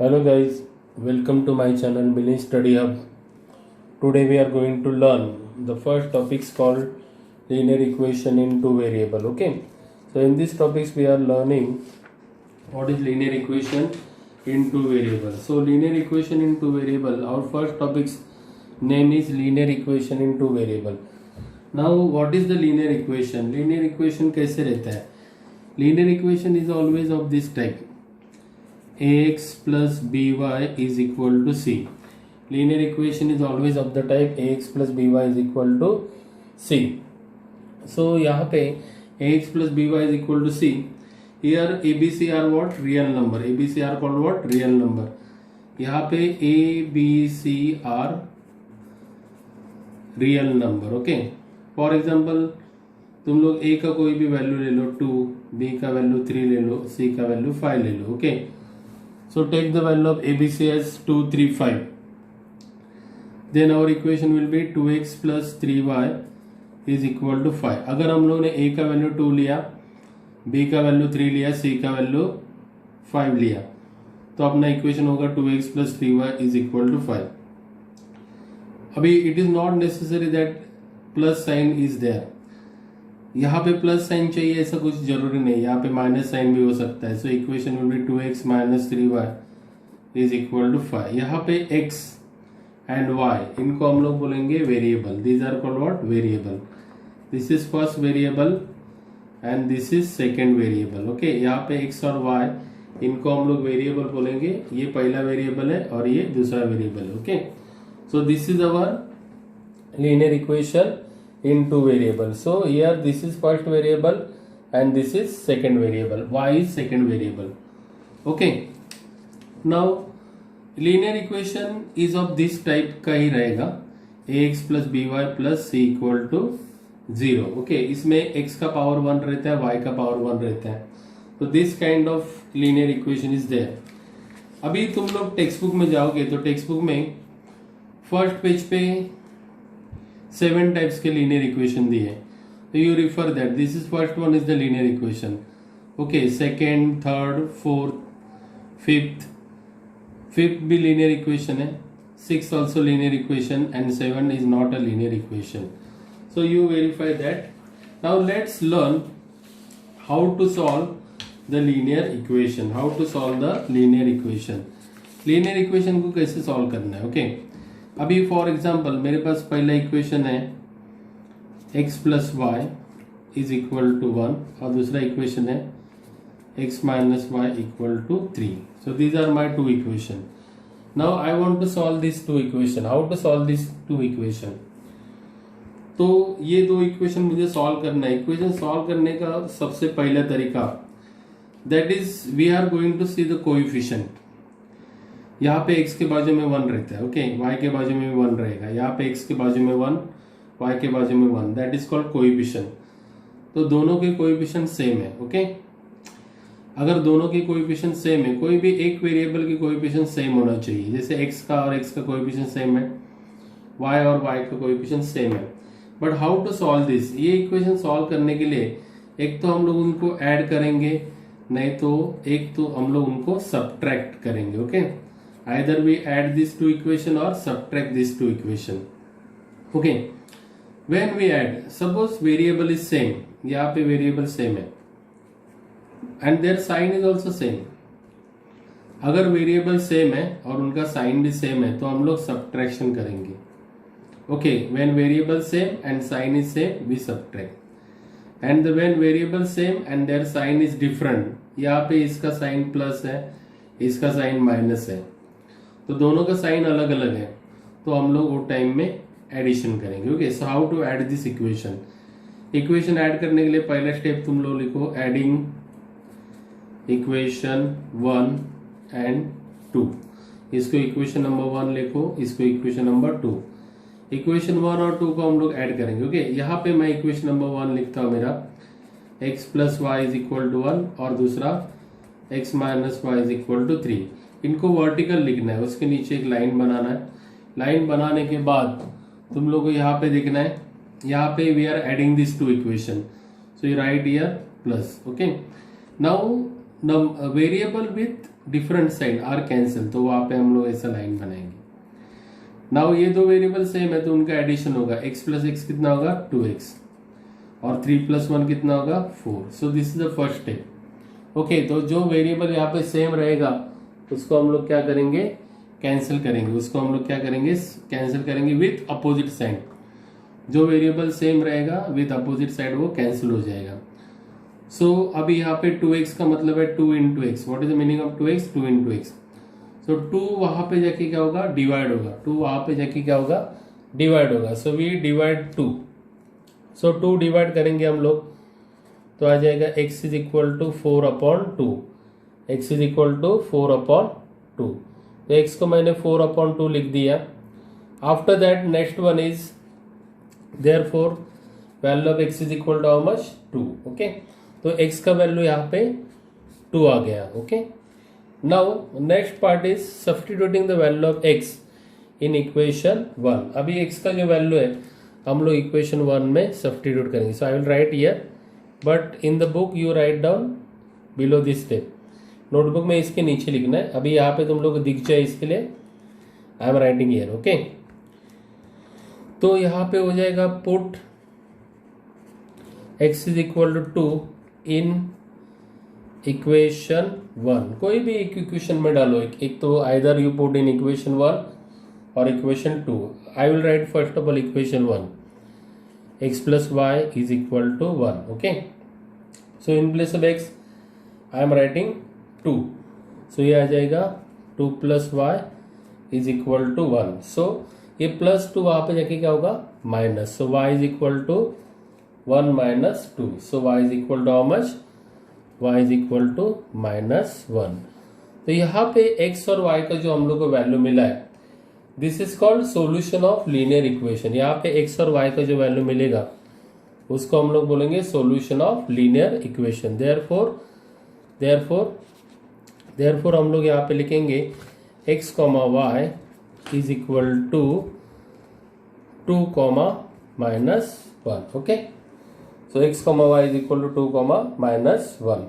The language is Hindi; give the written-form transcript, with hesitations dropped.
Hello guys, welcome to my channel Milind Study Hub. Today we are going to learn the first topics called linear equation in two variable. Okay, so in this topics we are learning what is linear equation in two variable. So linear equation in two variable, our first topics name is linear equation in two variable. Now what is the linear equation? Linear equation कैसे रहता है? Linear equation is always of this type. Ax plus by is equal to c. Linear equation is always of the type ax plus by is equal to c. So यहाँ पे ax plus by is equal to c. Here abc are what? Real number. abc are called what? Real number. यहाँ पे abc are real number. Okay. For example, तुम लोग a का कोई भी वैल्यू ले लो 2, b का वैल्यू 3 ले लो, c का वैल्यू 5 ले लो. Okay. So take the value of ABC as 2, 3, 5. Then our equation will be 2x plus 3y is equal to 5. अगर हम लोगों ने A का वैल्यू 2 लिया, B का वैल्यू 3 लिया, C का वैल्यू 5 लिया, तो अपना इक्वेशन होगा 2x plus 3y is equal to 5. अभी it is not necessary that plus sign is there. यहाँ पे प्लस साइन चाहिए ऐसा कुछ जरूरी नहीं, यहाँ पे माइनस साइन भी हो सकता है. So equation will be 2x minus 3y is equal to 5. यहाँ पे x एंड y इनको हम लोग बोलेंगे variable. These are called what? Variable. This is first variable and this is second variable. Okay, यहाँ पे x और y इनको हम लोग वेरिएबल बोलेंगे. ये पहला वेरिएबल है और ये दूसरा वेरिएबल है. Okay, so this is our linear equation in two variable. So here this is first variable and this is second variable. Y is second variable. Okay. Now linear equation is of this type का ही रहेगा. ax plus by plus c equal to 0. Okay. इसमें x का पावर 1 रहता है, y का पावर 1 रहता है. तो this kind of linear equation is there. अभी तुम लोग टेक्स्ट बुक में जाओगे तो टेक्स्ट बुक में फर्स्ट पेज पे 7 टाइप्स के लीनियर इक्वेशन दिए हैं. तो you refer that. This is first one is the linear equation. Okay, second, third, fourth, fifth भी लीनियर इक्वेशन है, 6 also linear equation and 7 is not a linear equation. So you verify that. Now let's learn how to solve the linear equation. How to solve the linear equation. Linear equation को कैसे सॉल्व करना है? ओके, अभी फॉर एग्जाम्पल मेरे पास पहला इक्वेशन है x plus y is equal to 1 और दूसरा इक्वेशन है x minus y equal to 3. So these are my two equation. Now I want to solve this two equation. How to solve this two equation? तो ये दो इक्वेशन मुझे सॉल्व करना है. इक्वेशन सॉल्व करने का सबसे पहला तरीका that is we are going to see the coefficient. यहाँ पे x के बाजू में 1 रहता है. ओके, y के बाजू में 1 रहेगा. यहाँ पे x के बाजू में 1, y के बाजू में 1. That is called coefficient. तो दोनों के कोएफिशिएंट सेम है. ओके, अगर दोनों के कोएफिशिएंट सेम है, कोई भी एक वेरिएबल की कोएफिशिएंट सेम होना चाहिए. जैसे x का और x का कोएफिशिएंट सेम है, y और y का कोएफिशिएंट सेम है. But how to solve this? ये इक्वेशन सॉल्व करने के लिए एक तो हम लोग उनको ऐड करेंगे, नहीं तो एक तो हम लोग उनको सब्ट्रैक्ट करेंगे. Okay, either we add these two equation or subtract these two equation. Okay, when we add, suppose variable is same, यहाँ पे variable same है and their sign is also same. अगर variable same है और उनका sign भी same है तो हम लोग subtraction करेंगे. Okay, when variable same and sign is same, we subtract. And when variable same and their sign is different, यहाँ पे इसका sign plus है, इसका sign minus है, तो दोनों का साइन अलग अलग है, तो हम लोग वो टाइम में एडिशन करेंगे. Okay, so how to add this equation? Equation add करने के लिए पहला स्टेप तुम लोग लिखो एडिंग इक्वेशन 1 एंड 2. इसको इक्वेशन नंबर 1 लिखो, इसको इक्वेशन नंबर 2. इक्वेशन 1 और 2 को हम लोग ऐड करेंगे. ओके, यहाँ पे मैं इक्वेशन नंबर 1 लिखता हूँ मेरा x plus y is equal to 1 और दूसरा x minus y is equal to 3. इनको वर्टिकल लिखना है, उसके नीचे एक लाइन बनाना है. लाइन बनाने के बाद तुम लोग को यहाँ पे देखना है, यहाँ पे we are adding this two equation. So you write here plus. Okay, now variable with different side are cancel, तो वहां पे हम लोग ऐसा लाइन बनाएंगे। नाउ ये दो वेरिएबल सेम है तो उनका एडिशन होगा, x प्लस एक्स कितना होगा 2x और 3 प्लस 1 कितना होगा 4। So this is the first step. Okay, तो जो वेरिएबल यहाँ पे सेम रहेगा उसको हम लोग क्या करेंगे, कैंसिल करेंगे। उसको हम लोग क्या करेंगे, कैंसिल करेंगे विथ अपोजिट साइड। जो वेरिएबल सेम रहेगा विथ अपोजिट साइड वो कैंसिल हो जाएगा। सो अभी यहाँ पे 2x का मतलब है 2 into X. What is the meaning of 2x, 2 into X. So 2 वहां पे जाके क्या होगा, डिवाइड होगा। 2 वहां पे जाके क्या होगा, डिवाइड होगा। So we divide 2। So 2 divide करेंगे हम लोग तो आ जाएगा x is equal to 4/2। x is equal to 4/2। तो x को मैंने 4/2 लिख दिया। After that next one is therefore value of x is equal to how much 2। Okay, तो x का वैल्यू यहाँ पे 2 आ गया। Okay, now next part is substituting the value of x in equation 1। अभी x का जो वैल्यू है हम लोग इक्वेशन 1 में सब्स्टिट्यूट करेंगे। So I will write here, but in the book you write down below this step. Notebook में इसके नीचे लिखना है। अभी यहाँ पे तुम लोग को दिख जाए इसके लिए I am writing here. Okay, तो यहाँ पे हो जाएगा put x is equal to 2 in equation 1। कोई भी इक्वेशन में डालो, एक तो either you put in equation 1 और equation 2। I will write first of all equation 1, x plus y is equal to 1। Okay, so in place of x I am writing 2। So ये आ जाएगा 2 plus y is equal to 1। So ये प्लस 2 वहां पे जाके क्या होगा, minus. So y is equal to 1 minus 2। So y is equal to how much, y is equal to -1। तो यहाँ पे x और y का जो हम लोग को वैल्यू मिला है, this is called solution of linear equation. यहाँ पे x और y का जो वैल्यू मिलेगा उसको हम लोग बोलेंगे solution of linear equation. Therefore हम लोग यहाँ पे लिखेंगे x, y is equal to 2, -1। Okay, so x, y is equal to 2, -1।